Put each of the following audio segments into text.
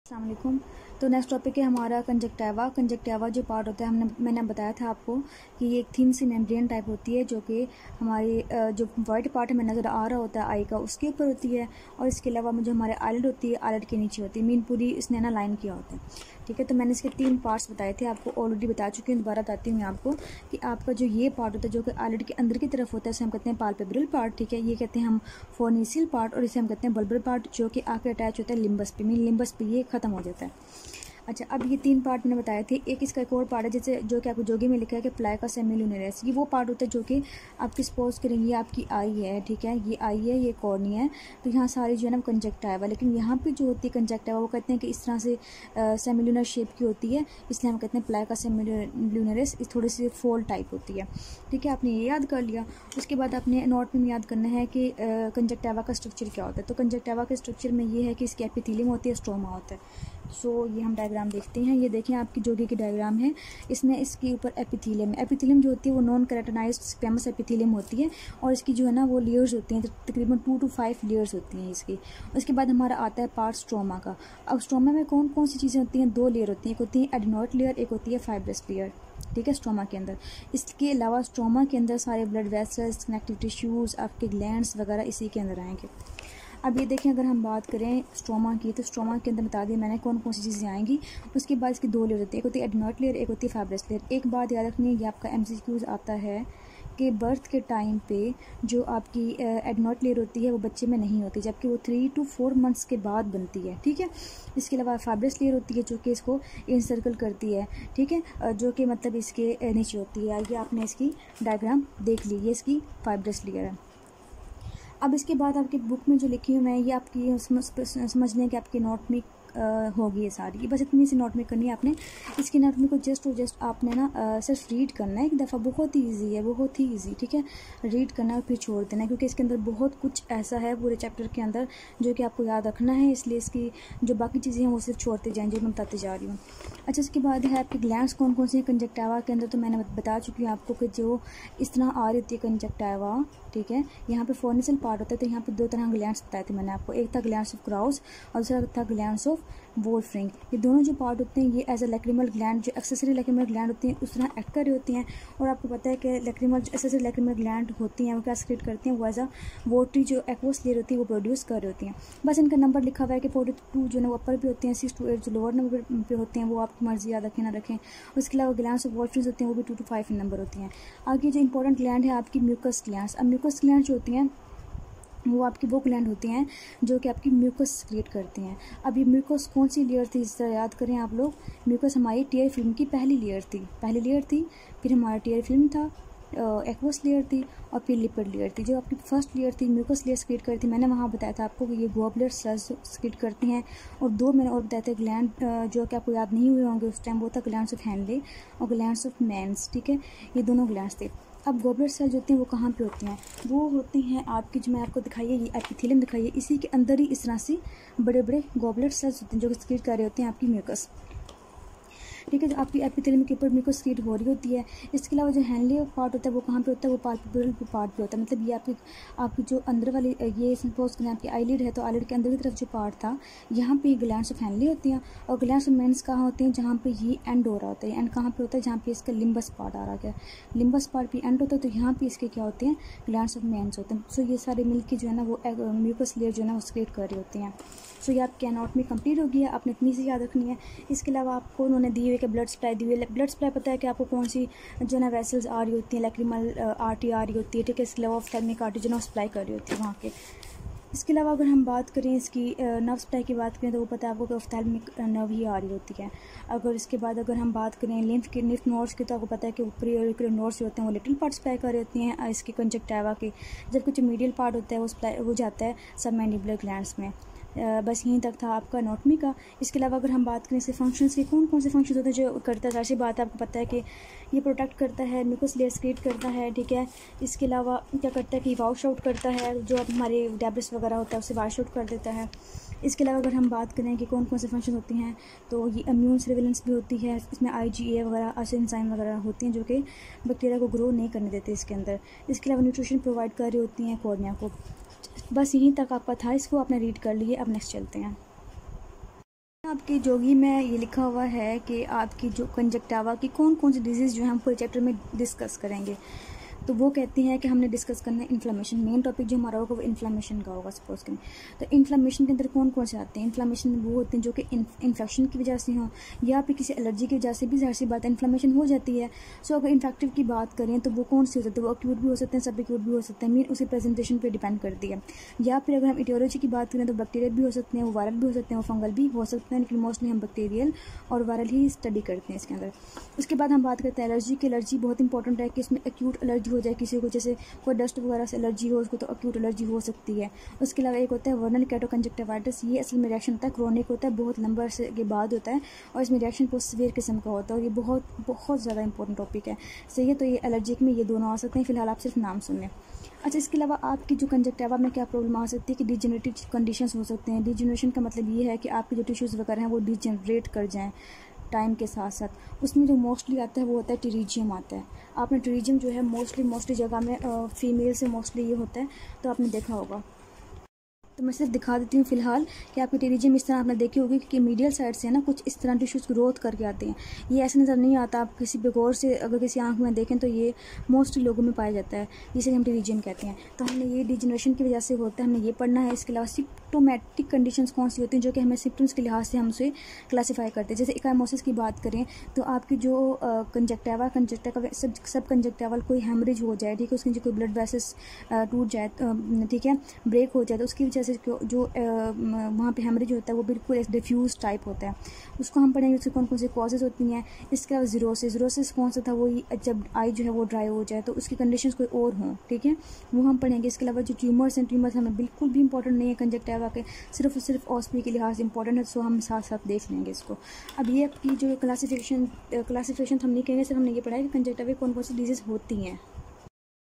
अस्सलाम वालेकुम। तो नेक्स्ट टॉपिक है हमारा कंजक्टिवा। कंजक्टिवा जो पार्ट होता है मैंने बताया था आपको कि ये एक थिन सी मेम्ब्रेन टाइप होती है जो कि हमारी जो वाइट पार्ट हमें नज़र आ रहा होता है आई का उसके ऊपर होती है, और इसके अलावा जो हमारे आईलिड होती है आईलिड के नीचे होती है। मीन पूरी इसने ना लाइन किया होता है, ठीक है। तो मैंने इसके 3 पार्ट्स बताए थे, आपको ऑलरेडी बता चुकी हूँ, दोबारा बताती हूँ आपको कि आपका जो ये पार्ट होता है जो कि आईलिड के अंदर की तरफ होता है, इसे हम कहते हैं पाल्पेब्रल पार्ट, ठीक है। ये कहते हैं हम फोनिसियल पार्ट, और इसे हम कहते हैं बल्बर पार्ट जो कि आके अटैच होता है लिम्बस पे। मीन लिम्बस पे ये खत्म हो जाता है। अच्छा, अब ये 3 पार्ट मैंने बताए थे। एक इसका एक और पार्ट है जैसे जो कि आपको जोगी में लिखा है कि प्लाइका सेमीलुनरेस। ये वो पार्ट होता है जो कि आपकी सपोज करेंगे आपकी आई है, ठीक है, ये आई है, ये कॉर्निया है, तो यहाँ सारी जो है ना कंजक्टिवा, लेकिन यहाँ पे जो होती है कंजक्टिवा वो कहते हैं कि इस तरह से सेमीलुनर शेप की होती है, इसलिए हम कहते हैं प्लाइका सेमीलुनरेस। इस थोड़ी सी फोल्ड टाइप होती है, ठीक है। आपने ये याद कर लिया। उसके बाद आपने नोट में याद करना है कि कंजक्टिवा का स्ट्रक्चर क्या होता है। तो कंजक्टिवा के स्ट्रक्चर में ये है कि इसकी एपिथेलियम होती है, स्ट्रोमा होता है। सो ये हम डायग्राम देखते हैं। ये देखें आपकी जोगी की डायग्राम है, इसमें इसके ऊपर एपिथेलियम है। एपिथेलियम जो होती है वो नॉन केराटिनाइज्ड स्क्वेमस एपिथेलियम होती है, और इसकी जो है ना वो लेयर्स होती हैं, तकरीबन 2 to 5 लेयर्स होती हैं इसकी। उसके बाद हमारा आता है पार्ट स्ट्रोमा का। अब स्ट्रोमा में कौन कौन सी चीज़ें होती हैं? 2 लेयर होती हैं, एक होती है एडेनोइड लेयर, एक होती है फाइब्रस लेयर, ठीक है, स्ट्रोमा के अंदर। इसके अलावा स्ट्रोमा के अंदर सारे ब्लड वेसल्स, कनेक्टिव टिश्यूज़, आपके ग्लैंड्स वगैरह इसी के अंदर आएंगे। अब ये देखें, अगर हम बात करें स्ट्रोमा की, तो स्ट्रोमा के अंदर बता दिया मैंने कौन कौन सी चीज़ें आएंगी। उसके बाद इसकी 2 लेयर होती है, एक होती है एडेनोइड लेयर, एक होती है फाइब्रस लेयर। एक बात याद रखनी है, ये आपका MCQs आता है कि बर्थ के टाइम पे जो आपकी एडेनोइड लेयर होती है वो बच्चे में नहीं होती, जबकि वो 3 to 4 मंथ्स के बाद बनती है, ठीक है। इसके अलावा फाइब्रस लेयर होती है जो कि इसको इनसर्कल करती है, ठीक है, जो कि मतलब इसके नीचे होती है। ये आपने इसकी डायग्राम देख ली, ये इसकी फाइब्रस लेयर है। अब इसके बाद आपकी बुक में जो लिखी हूँ मैं, ये आपकी समझने की आपकी नोट में होगी ये सारी। बस इतनी सी नोट में करनी है आपने। इसकी नोट में को जस्ट और जस्ट आपने ना सिर्फ रीड करना है एक दफ़ा, बहुत ही ईजी है, बहुत ही ईजी, ठीक है। रीड करना और फिर छोड़ देना है, क्योंकि इसके अंदर बहुत कुछ ऐसा है पूरे चैप्टर के अंदर जो कि आपको याद रखना है, इसलिए इसकी जो बाकी चीज़ें हैं वो सिर्फ छोड़ते जाएँ जो मैं बताते जा रही हूँ। अच्छा, इसके बाद है आपकी ग्लैंड्स कौन कौन सी हैं कंजक्टिवा के अंदर, तो मैंने बता चुकी हूँ आपको कि जो इस तरह आ रही होती है कंजक्टिवा, ठीक है। यहाँ पे फोनिसियल पार्ट होता है, तो यहाँ पे 2 तरह ग्लैंड्स बताए थे मैंने आपको, एक था ग्लैंड्स ऑफ क्राउस और दूसरा था ग्लैंड्स ऑफ वोल्फ्रिंग। ये दोनों जो पार्ट होते हैं ये एज अ लैक्रिमल ग्लैंड, जो एक्सेसरी लैक्रिमल ग्लैंड होती हैं उस तरह एक्ट कर रही होती हैं। और आपको पता है कि लैक्रिमल जो एक्सेसरी लैक्रिमल ग्लैंड होती हैं वो क्या सेक्रेट करती हैं, वो एज अ वोटरी जो एक्वस लेयर होती है वो प्रोड्यूस कर रही होती हैं। बस इनका नंबर लिखा हुआ है कि 42 जो है वो अपर पे होते हैं, 6 to 8 जो लोअर नंबर पे होते हैं, वो आपकी मर्जी याद रखें ना रखें। उसके अलावा ग्लैंड्स ऑफ वोल्फ्रिंग होती हैं वो भी 2 to 5 नंबर होती हैं। आगे जो इंपॉर्टेंट ग्लैंड है आपकी म्यूकस ग्लैंड्स। अब म्यूकस ग्लैंड जो होती हैं वो आपकी वो ग्लैंड होती हैं जो कि आपकी म्यूकस क्रिएट करती हैं। अब ये म्यूकस कौन सी लेयर थी, इस तरह याद करें आप लोग। म्यूकस हमारी टीयर फिल्म की पहली लेयर थी, फिर हमारा टीयर फिल्म था, एक्वस लेयर थी, और फिर लिपिड लेयर थी। जो आपकी फर्स्ट लेयर थी म्यूकस लेयर क्रिएट करती थी, मैंने वहाँ बताया था आपको कि ये ग्लोबुलर सेल्स क्रिएट करती हैं। और 2 मैंने और बताए थे ग्लैंड जो कि आपको याद नहीं हुए होंगे उस टाइम, वो था ग्लैंड्स ऑफ हैनले और ग्लैंड्स ऑफ मैंस, ठीक है, ये दोनों ग्लैंड्स थे। अब ग्लोबुलर सेल्स होती हैं वो कहाँ पे होती हैं, वो होती हैं आपकी जो मैं आपको दिखाई है ये एपिथेलियम दिखाई है, इसी के अंदर ही इस तरह से बड़े बड़े ग्लोबुलर सेल्स होते हैं जो क्रिएट कर रहे होते हैं आपकी म्यूकस, ठीक है, जो आपकी एपिथेलियम के ऊपर म्यूकस क्रिएट हो रही होती है। इसके अलावा जो हैंडली पार्ट होता है वो कहाँ पे होता है, वो पाल्पेब्रल पार्ट पे होता है। मतलब ये आपकी जो अंदर वाली, ये सपोज करें आपकी आईलिड है, तो आईलिड के अंदर की तरफ जो पार्ट था यहाँ पे ग्लैंड्स ऑफ हैंडली होती हैं, और ग्लैंड्स ऑफ मेंस कहाँ होते हैं, जहाँ पे ये एंड हो रहा होता है। एंड कहाँ पे होता है, जहाँ पे इसका लिम्बस पार्ट आ रहा है, लिम्बस पार्ट भी एंड होता है, तो यहाँ पे इसके क्या होते हैं, ग्लैंड्स ऑफ मेंस होते हैं। सो ये सारे मिलके जो है ना वो म्यूकस लेयर जो है ना वो क्रिएट कर रही होती हैं। सो ये आपकी एनाटॉमी कंप्लीट हो गई है, आपने इतनी सी याद रखनी है। इसके अलावा आपको उन्होंने दी हुई कि ब्लड सप्लाई दी हुई है। ब्लड सप्लाई पता है कि आपको कौन सी जो है वेसल्स आ रही होती हैं, लैक्रिमल आर्टरी आ रही होती है, ठीक है। इसके अलावा ऑफ्थैल्मिक आर्टरी जो है सप्लाई कर रही होती है वहाँ के। इसके अलावा अगर हम बात करें इसकी नर्व सप्लाई की बात करें तो वो पता है आपको कि ऑफ्थैल्मिक नर्व ही आ रही होती है। अगर इसके बाद अगर हम बात करें लिम्फ नोड्स की, तो आपको पता है कि ऊपरी और नोड्स जो होते हैं वो लिटिल पार्ट सप्लाई कर रही होती हैं इसकी कंजक्टिवा के, जबकि जो मीडियल पार्ट होता है वो जाता है सबमैंडिबुलर ग्लैंड्स में। बस यहीं तक था आपका एनाटॉमी का। इसके अलावा अगर हम बात करें इसके फंक्शंस की, कौन कौन से फंक्शंस होते हैं जो करता है, ऐसी बात है आपको पता है कि ये प्रोटेक्ट करता है, म्यूकस लेयर क्रिएट करता है, ठीक है। इसके अलावा क्या करता है कि वॉश आउट करता है, जो हमारे डेब्रिस वगैरह होता है उसे वॉश आउट कर देता है। इसके अलावा अगर हम बात करें कि कौन कौन से फंक्शन होती हैं, तो ये इम्यून सर्विलेंस भी होती है, इसमें IgA वगैरह एंजाइम वगैरह होती हैं जो कि बैक्टीरिया को ग्रो नहीं करने देते इसके अंदर। इसके अलावा न्यूट्रिशन प्रोवाइड कर रही होती हैं कॉर्निया को। बस यहीं तक आपका था, इसको आपने रीड कर लिए। अब नेक्स्ट चलते हैं। आपकी जोगी में ये लिखा हुआ है कि आपकी जो कंजक्टिवा की कौन कौन सी डिजीज़ जो है हम पूरे चैप्टर में डिस्कस करेंगे। तो वो कहती हैं कि हमने डिस्कस करना है इन्फ्लेमेशन। मेन टॉपिक जो हमारा होगा वो इन्फ्लेमेशन का होगा सपोज करें। तो इन्फ्लेमेशन के अंदर कौन कौन से आते हैं? इन्फ्लेमेशन वो होते हैं जो कि इन्फेक्शन की वजह से हों या फिर किसी एलर्जी की वजह से भी ज़ाहिर सी बात है इन्फ्लेमेशन हो जाती है। सो अगर इन्फेक्टिव की बात करें तो वो कौन से हो सकते हैं? वो एक्यूट भी हो सकते हैं, सब एक्यूट भी हो सकते हैं। मीन उसकी प्रेजेंटेशन पर डिपेंड करती है। या फिर अगर हम इटियोलॉजी की बात करें तो बैक्टीरियल भी हो सकते हैं, वो वायरल भी हो सकते हैं, वो फंगल भी हो सकते हैं, लेकिन मोस्टली हम बैक्टीरियल और वायरल ही स्टडी करते हैं इसके अंदर। उसके बाद हम बात करते हैं एलर्जी की। एलर्जी बहुत इंपॉर्टेंट है कि इसमें एक्यूट एलर्जी हो जाए किसी को, जैसे कोई डस्ट वगैरह से एलर्जी हो उसको तो एक्यूट एलर्जी हो सकती है। उसके अलावा एक होता है वर्नल कैटोकंजक्टिवाइटिस। ये असल में रिएक्शन होता है, क्रोनिक होता है, बहुत लंबा अरसे के बाद होता है और इसमें रिएक्शन बहुत सीवियर किस्म का होता है और ये बहुत बहुत ज़्यादा इंपॉर्टेंट टॉपिक है। सही है, तो ये एलर्जिक में ये दोनों आ सकते हैं। फिलहाल आप सिर्फ नाम सुन लें। अच्छा, इसके अलावा आपकी जो कंजक्टिवा में क्या प्रॉब्लम आ सकती है कि डिजेनरेटिव कंडीशंस हो सकते हैं। डिजेनरेशन का मतलब ये है कि आपके जो टिश्यूज़ वगैरह हैं वो डिजेनरेट कर जाएँ टाइम के साथ साथ। उसमें जो मोस्टली आता है वो होता है टेरिजियम आता है। आपने टेरिजियम जो है मोस्टली जगह में फीमेल से मोस्टली ये होता है, तो आपने देखा होगा। तो मैं सिर्फ दिखा देती हूँ फिलहाल कि आपकी टेरिजियम इस तरह आपने देखी होगी कि मीडियल साइड से ना कुछ इस तरह टिश्यूज़ ग्रोथ करके आते हैं। ये ऐसे नज़र नहीं आता, आप किसी पे गौर से अगर किसी आंख में देखें तो ये मोस्टली लोगों में पाया जाता है, जिसे हम टेरिजियम कहते हैं। तो हमने ये डिजेनरेशन की वजह से होता है, हमने ये पढ़ना है। इसके अलावा सिम्प्टोमेटिक कंडीशंस कौन सी होती हैं जो कि हमें सिम्टम्स के लिहाज से हम उसे क्लासीफाई करते हैं। जैसे इकाइमोसिस की बात करें तो आपकी जो कंजक्टिवा सब कंजक्टिवल कोई हेमरेज हो जाए, ठीक है, उसके जो कोई ब्लड वेसल्स टूट जाए, ठीक है, ब्रेक हो जाए, तो उसकी वजह से जो वहाँ पे हेमरेज होता है वो बिल्कुल एक डिफ्यूज टाइप होता है। उसको हम पढ़ेंगे उसकी कौन कौन सी कॉजेज़ होती हैं। इसके अलावा जीरोसिस कौन सा था? वो जब आई जो है वो ड्राई हो जाए तो उसकी कंडीशंस कोई और हों, ठीक है, वो हम पढ़ेंगे। इसके अलावा जो ट्यूमर्स हैं, ट्यूमर्स हमें बिल्कुल भी इंपॉर्टेंट नहीं है कंजक्टिवा के, सिर्फ और सिर्फ ऑस्पी के लिहाज से इंपॉर्टेंट है, सो हम साथ साथ देख लेंगे इसको। अब ये आपकी जो क्लासिफिकेशन हम नहीं कहेंगे, सिर्फ हमने ये पढ़ा है कि कंजक्टिवा कौन कौन सी डिजीज़ होती हैं।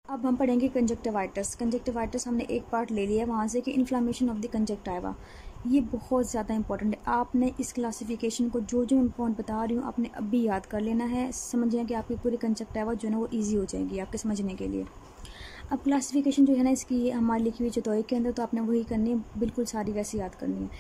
अब हम पढ़ेंगे कंजक्टिवाइटिस हमने एक पार्ट ले लिया है वहाँ से कि इन्फ्लामेशन ऑफ द कंजक्टिवा। ये बहुत ज़्यादा इंपॉर्टेंट है। आपने इस क्लासिफिकेशन को जो जो मैं पॉइंट बता रही हूँ आपने अभी याद कर लेना है। समझें कि आपकी पूरी कंजक्टिवा जो है ना वो ईजी हो जाएगी आपके समझने के लिए। अब क्लासिफिकेशन जो है ना इसकी हमारी लिखी हुई चतोई के अंदर, तो आपने वही करनी है, बिल्कुल सारी वैसे याद करनी है।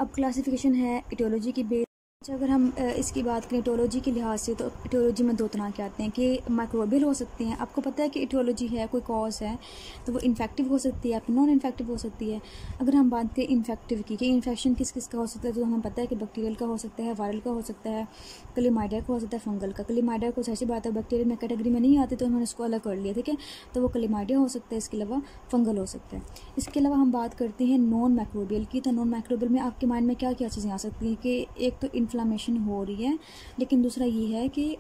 अब क्लासिफिकेशन है इटियोलॉजी की बेस। अच्छा, अगर हम इसकी बात करें इटियोलॉजी के लिहाज से तो इटियोलॉजी में दो तरह के आते हैं कि माइक्रोबियल हो सकती हैं। आपको पता है कि इटियोलॉजी है कोई कॉज है तो वो इन्फेक्टिव हो सकती है या फिर नॉन इन्फेक्टिव हो सकती है। अगर हम बात करें इन्फेक्टिव की कि इन्फेक्शन किस किस का हो सकता है, तो हमें पता है कि बैक्टीरियल का हो सकता है, वायरल का हो सकता है, क्लेमाइडिया का हो सकता है, फंगल का। क्लेमाइडिया को ऐसी बात है बैक्टीरियल में कैटेगरी में नहीं आती तो हमने उसको अलग कर लिया, ठीक है, तो वो क्लेमाइडिया हो सकता है। इसके अलावा फंगल हो सकता है। इसके अलावा हम बात करते हैं नॉन माइक्रोबियल की। तो नॉन माइक्रोबियल में आपके माइंड में क्या क्या चीज़ें आ सकती हैं कि एक तो इन्फ्लामेशन हो रही है, लेकिन दूसरा ये है कि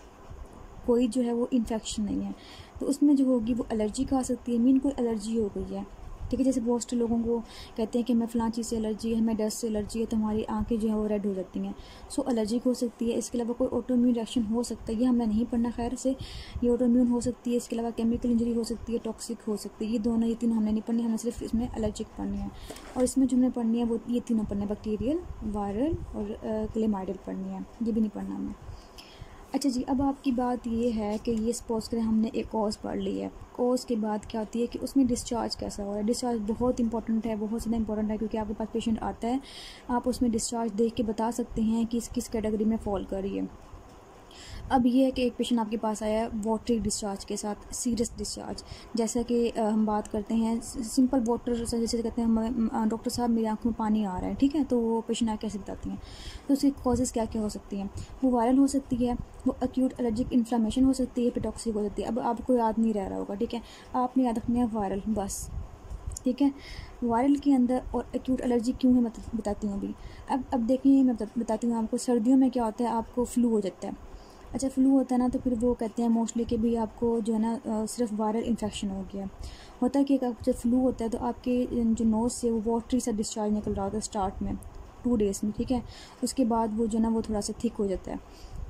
कोई जो है वो इन्फेक्शन नहीं है, तो उसमें जो होगी वो एलर्जी का आ सकती है। मीन कोई एलर्जी हो गई है, ठीक है, जैसे बहुत से लोगों को कहते हैं कि हमें फ़लाँ चीज़ से एलर्जी है, हमें डस्ट से एलर्जी है, तो हमारी आंखें जो है वो रेड हो जाती हैं, सो एलर्जी हो सकती है। इसके अलावा कोई ऑटोइम्यून रिएक्शन हो सकता है, ये हमने नहीं पढ़ना खैर से, ये ऑटोइम्यून हो सकती है। इसके अलावा केमिकल इंजरी हो सकती है, टॉक्सिक हो सकती है। ये तीनों हमने नहीं पढ़नी, हमें सिर्फ इसमें एलर्जिक पढ़नी है। और इसमें जो हमने पढ़नी है वो ये तीनों पढ़ने, बैक्टीरियल, वायरल और क्लेमाइडियल पढ़नी है, ये भी नहीं पढ़ना हमें। अच्छा जी, अब आपकी बात ये है कि ये सपोज करें हमने एक कॉज पढ़ ली है, कॉज के बाद क्या होती है कि उसमें डिस्चार्ज कैसा हो रहा है। डिस्चार्ज बहुत इंपॉर्टेंट है, बहुत ज़्यादा इंपॉर्टेंट है, क्योंकि आपके पास पेशेंट आता है, आप उसमें डिस्चार्ज देख के बता सकते हैं कि किस कैटेगरी में फॉल कर रही है। अब ये है कि एक पेशेंट आपके पास आया है वाटरी डिस्चार्ज के साथ, सीरियस डिस्चार्ज, जैसा कि हम बात करते हैं सिंपल वाटर, जैसे कहते हैं डॉक्टर साहब मेरी आंखों में पानी आ रहा है, ठीक है, तो वो पेशेंट आके कैसे बताती हैं। तो उसकी कॉजेज़ क्या क्या हो सकती हैं? वो वायरल हो सकती है, वो एक्यूट एलर्जिक इन्फ्लामेशन हो सकती है, फिर टॉक्सिक हो सकती है। अब आपको याद नहीं रह रहा होगा, ठीक है, आपने याद रखना है वायरल बस, ठीक है। वायरल के अंदर और एक्यूट एलर्जी क्यों है मैं बताती हूँ अभी। अब देखिए मैं बताती हूँ आपको, सर्दियों में क्या होता है, आपको फ्लू हो जाता है। अच्छा, फ्लू होता है ना, तो फिर वो कहते हैं मोस्टली कि भी आपको जो है ना सिर्फ वायरल इन्फेक्शन हो गया। होता है कि जब फ्लू होता है तो आपके जो नोज़ से वो वाटरी सा डिस्चार्ज निकल रहा होता है स्टार्ट में 2 डेज़ में, ठीक है। उसके बाद वो जो है ना वो थोड़ा सा थिक हो जाता है,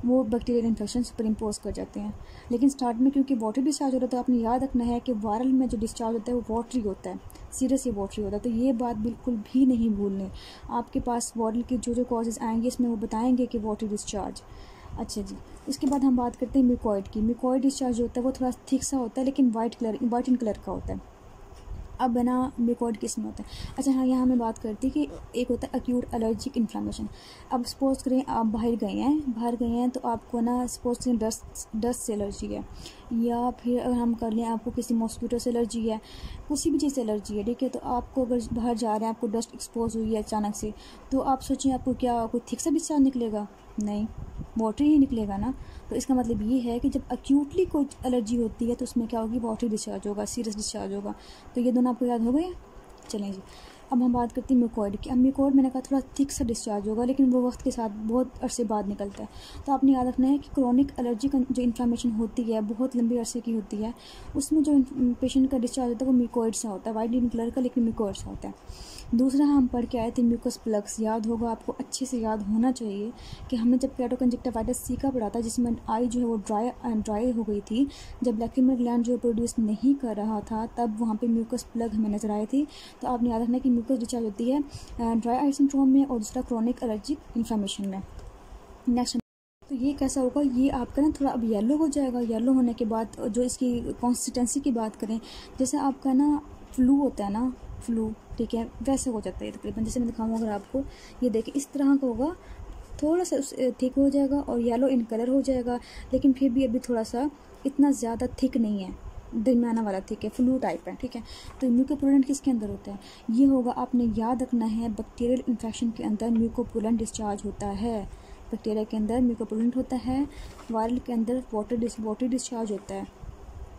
वो बैक्टीरियल इन्फेक्शन सुपर इम्पोज कर जाते हैं। लेकिन स्टार्ट में क्योंकि वाटरी डिस्चार्ज होता है, तो आपने याद रखना है कि वायरल में जो डिस्चार्ज होता है वो वाटरी होता है, सीरियसली वाटरी होता है। तो ये बात बिल्कुल भी नहीं भूलनी। आपके पास वायरल के जो जो कॉजेज़ आएंगे इसमें वो बताएंगे कि वाटरी डिस्चार्ज। अच्छा जी, इसके बाद हम बात करते हैं म्यूकॉइड की। म्यूकॉइड डिस्चार्ज जो होता है वो थोड़ा थिक सा होता है, लेकिन वाइट इन कलर का होता है। अब है ना म्यूकोइड किस में होता है। अच्छा हाँ, यहाँ हमें बात करती कि एक होता है एक्यूट एलर्जिक इन्फ्लामेशन। अब सपोज करें आप बाहर गए हैं तो आपको ना सपोज करें डस्ट से एलर्जी है, या फिर अगर हम कर लें आपको किसी मॉस्किटो से एलर्जी है, किसी भी चीज़ से एलर्जी है, ठीक है। तो आपको अगर बाहर जा रहे हैं, आपको डस्ट एक्सपोज हुई है अचानक से, तो आप सोचें आपको क्या कोई थिक सा डिस्चार्ज निकलेगा? नहीं, वाटरी ही निकलेगा ना। तो इसका मतलब ये है कि जब एक्यूटली कोई एलर्जी होती है तो उसमें क्या होगी, वाटरी डिस्चार्ज होगा, सीरियस डिस्चार्ज होगा। तो ये दोनों आपको याद हो गए। चलें जी, अब हम बात करते हैं म्यूकोइड की। अब म्यूकोइड मैंने कहा थोड़ा थिक सा डिस्चार्ज होगा, लेकिन वो वक्त के साथ बहुत अरसे बाद निकलता है। तो आपने याद रखना है कि क्रोनिक एलर्जी जो इन्फ्लामेशन होती है, बहुत लंबे अरसे की होती है, उसमें जो पेशेंट का डिस्चार्ज होता है वो म्यूकोइड सा होता है, वाइट इन कलर का, लेकिन म्यूकोइड सा होता है। दूसरा हम पढ़ के आए थे म्यूकस प्लग्स, याद होगा आपको, अच्छे से याद होना चाहिए कि हमने जब केराटोकंजक्टिवाइटिस सी का पढ़ा था, जिसमें आई जो है वो ड्राई हो गई थी, जब लैक्रिमल ग्लैंड जो प्रोड्यूस नहीं कर रहा था, तब वहाँ पे म्यूकस प्लग हमें नजर आए थे। तो आपने याद रखना कि म्यूकस डिस्चार्ज होती है ड्राई आई सिंड्रोम में, और दूसरा क्रोनिक एलर्जिक इन्फ्लामेशन में। नेक्स्ट, तो ये कैसा होगा, ये आपका ना थोड़ा अब येलो हो जाएगा। येलो होने के बाद जो इसकी कंसिस्टेंसी की बात करें, जैसे आपका ना फ्लू होता है ना, फ्लू, ठीक है, वैसे हो जाता है तकरीबन। जैसे मैं दिखाऊंगा अगर आपको, ये देखिए इस तरह का होगा, थोड़ा सा थिक हो जाएगा और येलो इन कलर हो जाएगा, लेकिन फिर भी अभी थोड़ा सा इतना ज़्यादा थिक नहीं है, दरमियाना वाला थिक है, फ्लू टाइप है, ठीक है। तो म्यूकोपुलेंट किसके अंदर होता है, ये होगा, आपने याद रखना है, बैक्टीरियल इन्फेक्शन के अंदर म्यूकोपुलेंट डिस्चार्ज होता है। बैक्टीरिया के अंदर म्यूकोपुलेंट होता है, वायरल के अंदर वाटर डिस्चार्ज होता है,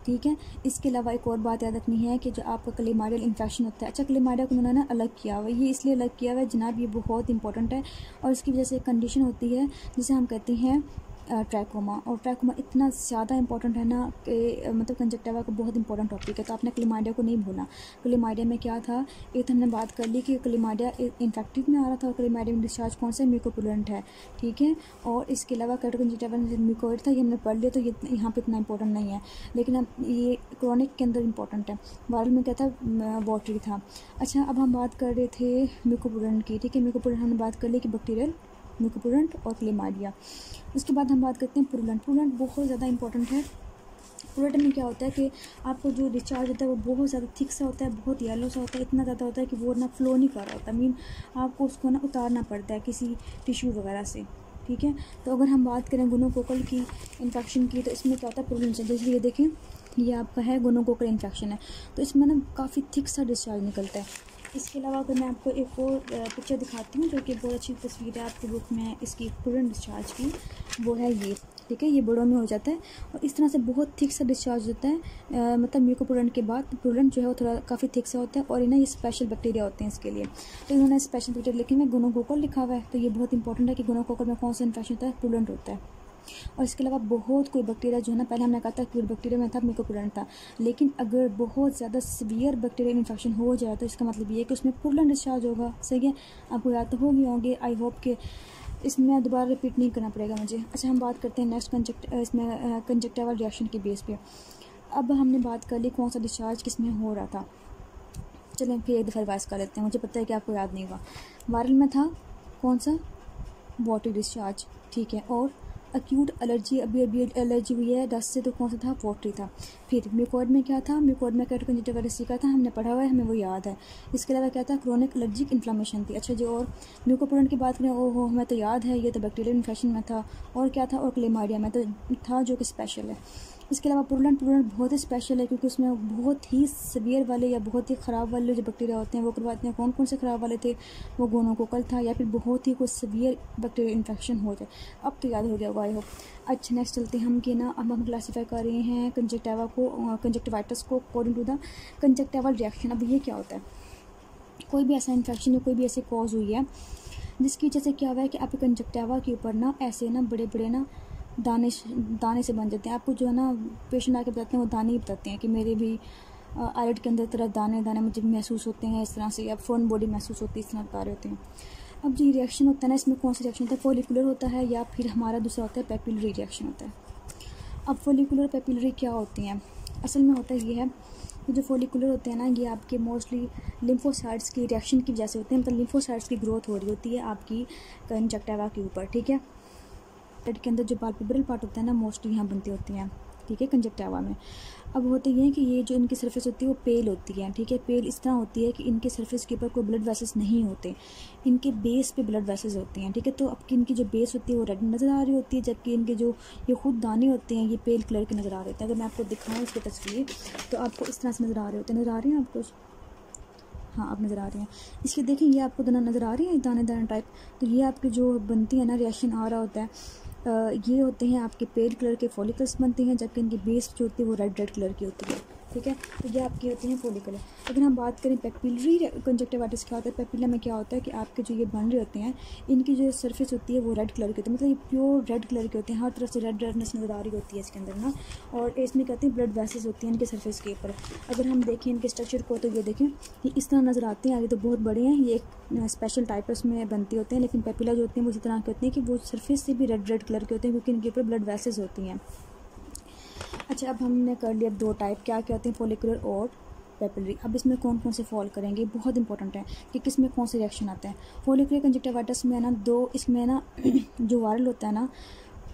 ठीक है। इसके अलावा एक और बात याद रखनी है कि जो आपका क्लेमाइडियल इन्फेक्शन होता है, अच्छा क्लेमाइडिया को उन्होंने अलग किया हुआ है, ये इसलिए अलग किया हुआ है जनाब, ये बहुत इंपॉर्टेंट है, और इसकी वजह से एक कंडीशन होती है जिसे हम कहते हैं ट्रैकोमा। और ट्रैकोमा इतना ज़्यादा इंपॉर्टेंट है ना कि मतलब कंजक्टिवा का बहुत इंपॉर्टेंट टॉपिक है। तो आपने क्लेमाइडिया को नहीं भूलना। क्लेमाइडिया में क्या था, एक तो हमने बात कर ली कि क्लेमाइडिया इन्फेक्टिव में आ रहा था, और क्लेमाइडिया में डिस्चार्ज कौन सा, म्यूकोपुलेंट है, ठीक है। और इसके अलावा कैटोकंजक्टिवा में म्यूकोइड था, ये हमने पढ़ लिया, तो ये यहाँ पर इतना इंपॉर्टेंट नहीं है, लेकिन अब ये क्रोनिक के अंदर इंपॉर्टेंट है। वायरल में क्या था, वाटरी था। अच्छा, अब हम बात कर रहे थे म्यूकोपुलेंट की, ठीक है। म्यूकोपुलेंट हमने बात कर ली कि बैक्टीरियल म्यूकोपुलेंट और क्लेमाइडिया। उसके बाद हम बात करते हैं पुरुलेंट। पुरुलेंट बहुत ज़्यादा इंपॉर्टेंट है। पुरुलेंट में क्या होता है कि आपको जो डिस्चार्ज होता है वो बहुत ज़्यादा थिक सा होता है, बहुत येलो सा होता है, इतना ज़्यादा होता है कि वो ना फ्लो नहीं कर रहा होता, मीन आपको उसको ना उतारना पड़ता है किसी टिश्यू वगैरह से, ठीक है। तो अगर हम बात करें गोनोकोकल की इन्फेक्शन की, तो इसमें क्या होता है, पुरुलेंट से, जैसे ये देखें, ये आपका है गोनोकोकल इन्फेक्शन है, तो इसमें ना काफ़ी थिक सा डिस्चार्ज निकलता है। इसके अलावा अगर मैं आपको एक और पिक्चर दिखाती हूँ, जो कि बहुत अच्छी तस्वीर है आपकी बुक में इसकी पुरुलेंट डिस्चार्ज की, वो है ये, ठीक है। ये बड़ों में हो जाता है और इस तरह से बहुत थिक सा डिस्चार्ज होता है, मतलब म्यूकोपुलेंट के बाद पुरुलेंट जो है वो थोड़ा काफ़ी थिक सा होता है, और इन्हें ये स्पेशल बैक्टीरिया होते हैं इसके लिए। तो इन्होंने स्पेशल बैक्टीरिया लेकिन में गोनोकोकल लिखा हुआ है, तो ये बहुत इंपॉर्टेंट है कि गोनोकोकल में कौन सा इन्फेक्शन होता है, पुरुलेंट होता है। और इसके अलावा बहुत कोई बैक्टीरिया जो है ना, पहले हमने कहा था कि बैक्टीरिया में था, म्यूकोपुलेंट था, लेकिन अगर बहुत ज़्यादा सीवियर बैक्टीरियल इन्फेक्शन हो जाए तो इसका मतलब ये है कि उसमें पुरुलेंट डिस्चार्ज होगा, सही है। आपको याद तो होंगे, आई होप कि इसमें दोबारा रिपीट नहीं करना पड़ेगा मुझे। अच्छा, हम बात करते हैं नेक्स्ट इसमें कंजक्टिवल रिएक्शन के बेस पे। अब हमने बात कर ली कौन सा डिस्चार्ज किस में हो रहा था, चलें फिर एक दफ़ा रिवाइज कर लेते हैं, मुझे पता है कि आपको याद नहीं होगा। वायरल में था कौन सा, वाटर डिस्चार्ज, ठीक है। और एक्यूट एलर्जी, अभी एलर्जी हुई है डस्ट से, तो कौन सा था, वाटरी था। फिर म्यूकोइड में क्या था, म्यूकोइड में कैटोकंजक्टिवाइटिस सी का था, हमने पढ़ा हुआ है, हमें वो याद है। इसके अलावा क्या था, क्रोनिक एलर्जिक इन्फ्लामेशन थी। अच्छा जी, और म्यूकोपुलेंट की बात करें, ओहो हमें तो याद है, ये तो बैक्टीरियल इन्फेक्शन में था, और क्या था, और क्लेमाइडिया में तो था, जो कि स्पेशल है। इसके अलावा पुरुलेंट बहुत ही स्पेशल है, क्योंकि उसमें बहुत ही सीवियर वाले या बहुत ही ख़राब वाले जो बैक्टीरिया होते हैं वो करवाते हैं। कौन कौन से ख़राब वाले थे, वो गोनोकोकल था, या फिर बहुत ही कोई सीवियर बैक्टीरियल इन्फेक्शन हो जाए। अब तो याद हो गया होगा, आई होप। अच्छा, नेक्स्ट चलते हैं हम कि ना, अब हम क्लासीफाई कर रहे हैं कंजक्टिवाइटिस को अकॉर्डिंग टू द कंजक्टिवल रिएक्शन। अब ये क्या होता है, कोई भी ऐसा इन्फेक्शन या कोई भी ऐसी कॉज हुई है जिसकी वजह से क्या हुआ है कि आपके कंजक्टिवा के ऊपर ना ऐसे ना बड़े बड़े ना दाने से बन जाते हैं। आपको जो है ना पेशेंट आके बताते हैं, वो दाने ही बताते हैं कि मेरे भी आइलेट के अंदर तरह दाने दाने मुझे महसूस होते हैं इस तरह से, या फॉरेन बॉडी महसूस होती है, इस तरह बता रहे होते हैं। अब जो रिएक्शन होता है ना, इसमें कौन सा रिएक्शन होता है, फॉलिकुलर होता है, या फिर हमारा दूसरा होता है पेपिलरी रिएक्शन होता है। अब फॉलिकुलर पेपिलरी क्या होती हैं, असल में होता ये है, जो फॉलिकुलर होते हैं ना, ये आपके मोस्टली लिम्फोसाइट्स की रिएक्शन की वजह से होते हैं, मतलब लिम्फोसाइट्स की ग्रोथ हो रही होती है आपकी कंजक्टिवा के ऊपर, ठीक है। ब्लड के अंदर जो पाल्पेब्रल पार्ट होता है ना, मोस्टली यहाँ बनती होती हैं, ठीक है, कंजक्टिवा में। अब होता ये है कि ये जो इनकी सरफेस होती है वो पेल होती है, ठीक है। पेल इस तरह होती है कि इनके सरफेस के ऊपर कोई ब्लड वेसल्स नहीं होते, इनके बेस पे ब्लड वेसल्स होती हैं, ठीक है। तो अब इनकी जो बेस होती है वो रेड नज़र आ रही होती है, जबकि इनके जो ये खुद दाने होते हैं ये पेल कलर के नज़र आ रहे होते हैं। अगर मैं आपको दिखाऊँ इसकी तस्वीर तो आपको इस तरह से नज़र आ रहे होते हैं। नज़र आ रहे हैं आपको? हाँ, आप नज़र आ रहे हैं। इसके देखें, ये आपको दाना नज़र आ रही है, दाने दाने टाइप। तो ये आपकी जो बनती है ना, रिएक्शन आ रहा होता है, ये होते हैं आपके पेल कलर के फॉलिकल्स बनते हैं, जबकि इनकी बेस जो होती है वो रेड कलर की होती है, ठीक है। तो ये आपकी होती हैं फॉलिकल। अगर हम बात करें पेपिलरी कंजक्टिवाइटिस क्या होता है, पेपिला में क्या होता है कि आपके जो ये बन रहे होते हैं इनकी जो सरफेस होती है वो रेड कलर की होती है, मतलब ये प्योर रेड कलर के होते हैं, हर तरफ से रेडनेस नज़र आ रही होती है इसके अंदर ना। और इसमें कहते हैं ब्लड वेसल्स होती हैं इनके सरफेस के ऊपर। अगर हम देखें इनके स्ट्रक्चर को तो ये देखें, ये इस तरह नज़र आते हैं, आगे तो बहुत बड़े हैं, ये एक स्पेशल टाइप उसमें बनती होते हैं। लेकिन पेपिला जो होती हैं वो इसी तरह के होते हैं कि वो सरफेस से भी रेड कलर के होते हैं, क्योंकि इनके ऊपर ब्लड वेसल्स होती हैं। अच्छा, अब हमने कर लिया अब दो टाइप क्या क्या होते हैं, फॉलिकुलर और पेपिलरी। अब इसमें कौन कौन से फॉल करेंगे, बहुत इंपॉर्टेंट है कि किस में कौन से रिएक्शन आते हैं। फॉलिकुलर कंजक्टिवाइटिस में ना इसमें ना जो वायरल होता है ना,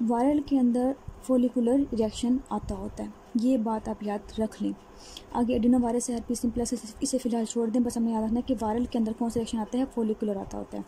वायरल के अंदर फॉलिकुलर रिएक्शन आता होता है, ये बात आप याद रख लें। आगे एडिनोवायरस herpes सिम्प्लेक्स इसे फिलहाल छोड़ दें, बस हमें याद रखना है कि वायरल के अंदर कौन सा रिएक्शन आता है, फॉलिकुलर आता होता है।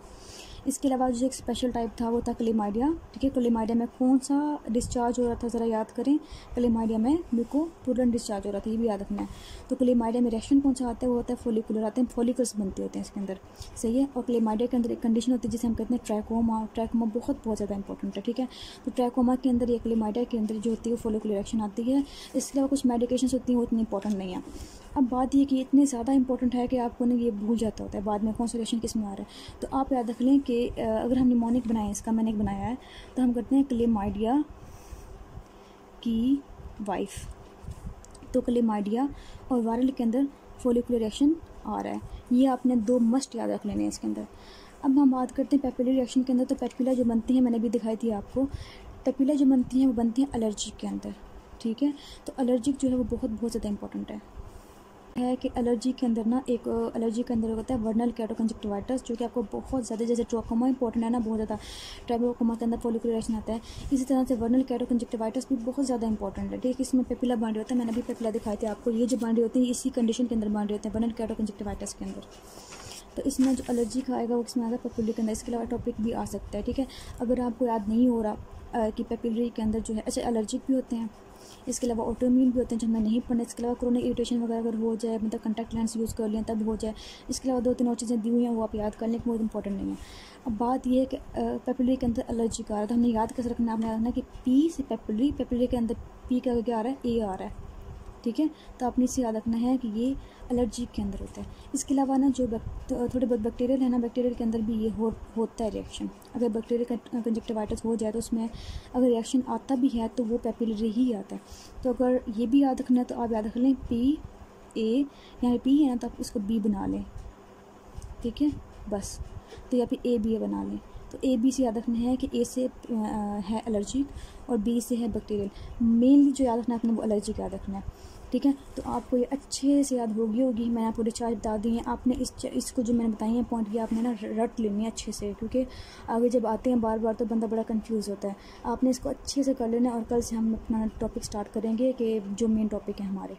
इसके अलावा जो एक स्पेशल टाइप था वो था क्लेमाइडिया, ठीक है। क्लेमाइडिया में कौन सा डिस्चार्ज हो रहा था, ज़रा याद करें। क्लेमाइडिया में म्यूकोपुरल डिस्चार्ज हो रहा था, ये भी याद रखना है। तो क्लेमाइडिया में रिएक्शन कौन सा आता है, वो होता है फॉलिकुलर आते हैं, फॉलिकल्स बनते होते हैं इसके अंदर, सही है। और क्लेमाइडिया के अंदर एक कंडीशन होती है जिसे हम कहते हैं ट्रैकोमा। ट्रैकोमा बहुत ज़्यादा इंपॉर्टेंट है, ठीक है। तो ट्रैकोमा के अंदर या क्लेमाइडिया के अंदर जो होती है वो फॉलिकुलर रिएक्शन आती है। इसके अलावा कुछ मेडिकेशन होती हैं वो इतनी इंपॉर्टेंट नहीं है। अब बात ये कि इतने ज़्यादा इंपॉर्टेंट है कि आपको ना ये भूल जाता होता है बाद में कौन सा रिएक्शन किस में आ रहा है। तो आप याद रख लें कि अगर हम निमोनिक बनाए, इसका मैंने एक बनाया है, तो हम करते हैं क्लेमाइडिया की वाइफ। तो क्लेमाइडिया और वायरल के अंदर फॉलिकुलर रिएक्शन आ रहा है, ये आपने दो मस्ट याद रख लेने हैं इसके अंदर। अब हम बात करते हैं पेपिलरी रिएक्शन के अंदर। तो पेपिला जो बनती है मैंने भी दिखाई थी आपको, पेपिला जो बनती हैं वो बनती हैं एलर्जी के अंदर, ठीक है। तो एलर्जिक जो है वो बहुत ज़्यादा इंपॉर्टेंट है कि एलर्जी के अंदर ना एक एलर्जी के अंदर होता है वर्नल केराटोकंजक्टिवाइटिस, जो कि आपको बहुत ज़्यादा, जैसे ट्रैकोमा इंपॉर्टेंट है ना बहुत ज़्यादा, ट्रैकोमा के अंदर फॉलिकुलर रिएक्शन आता है, इसी तरह से वर्नल केराटोकंजक्टिवाइटिस भी बहुत ज़्यादा इंपॉर्टेंट है, ठीक है। इसमें पेपिला बन रहे होते हैं, मैंने भी पेपिला दिखाए थे आपको, ये जो बन रहे होते हैं इसी कंडीशन के अंदर बन रहे होते हैं, वर्नल केराटोकंजक्टिवाइटिस के अंदर। तो इसमें जो एलर्जी का आएगा वो इसमें आएगा पेपिलरी के अंदर। इसके अलावा टॉपिक भी आ सकता है, ठीक है। अगर आपको याद नहीं हो रहा कि पेपिलरी के अंदर जो है, अच्छा एलर्जिक भी होते हैं, इसके अलावा ऑटोइम्यून भी होते हैं जो हमें नहीं पढ़ना। इसके अलावा क्रोनिक इरिटेशन वगैरह अगर हो जाए, मतलब कॉन्टैक्ट लेंस यूज़ कर लें तब हो जाए। इसके अलावा दो तीन और चीज़ें दी हुई हैं वो आप याद कर लें, बहुत इंपॉर्टेंट नहीं है। अब बात ये है कि पेपिलरी के अंदर एलर्जी का आ रहा है, तो हमने याद कैसे रखना है, आपने याद रखना है कि पी से पेपिलरी, पेपिलरी के अंदर पी का क्या आ रहा है, ए आ रहा है, ठीक है। तो आपने इसे याद रखना है कि ये एलर्जी के अंदर होता है। इसके अलावा ना जो थोड़े बहुत बैक्टीरियल है ना, बैक्टीरियल के अंदर भी ये होता है रिएक्शन। अगर बैक्टीरियल कंजक्टिवाइटिस हो जाए तो उसमें अगर रिएक्शन आता भी है तो वो पेपिलरी ही आता है। तो अगर ये भी याद रखना है तो आप याद रख लें पी ए, यहाँ पी है ना तो आप इसको बी बना लें, ठीक है बस। तो यहाँ पे ए बी बना लें। तो ए बी से याद रखना है कि ए से है एलर्जिक और बी से है बैक्टीरियल। मेनली जो याद रखना है अपने वो एलर्जिक याद रखना है, ठीक है। तो आपको ये अच्छे से याद होगी। मैंने आपको डिस्चार्ज बता दी है, आपने इसको जो मैंने बताई है पॉइंट ये आपने ना रट लेनी है अच्छे से, क्योंकि आगे जब आते हैं बार बार तो बंदा बड़ा कंफ्यूज होता है। आपने इसको अच्छे से कर लेना और कल से हम अपना टॉपिक स्टार्ट करेंगे कि जो मेन टॉपिक है हमारे।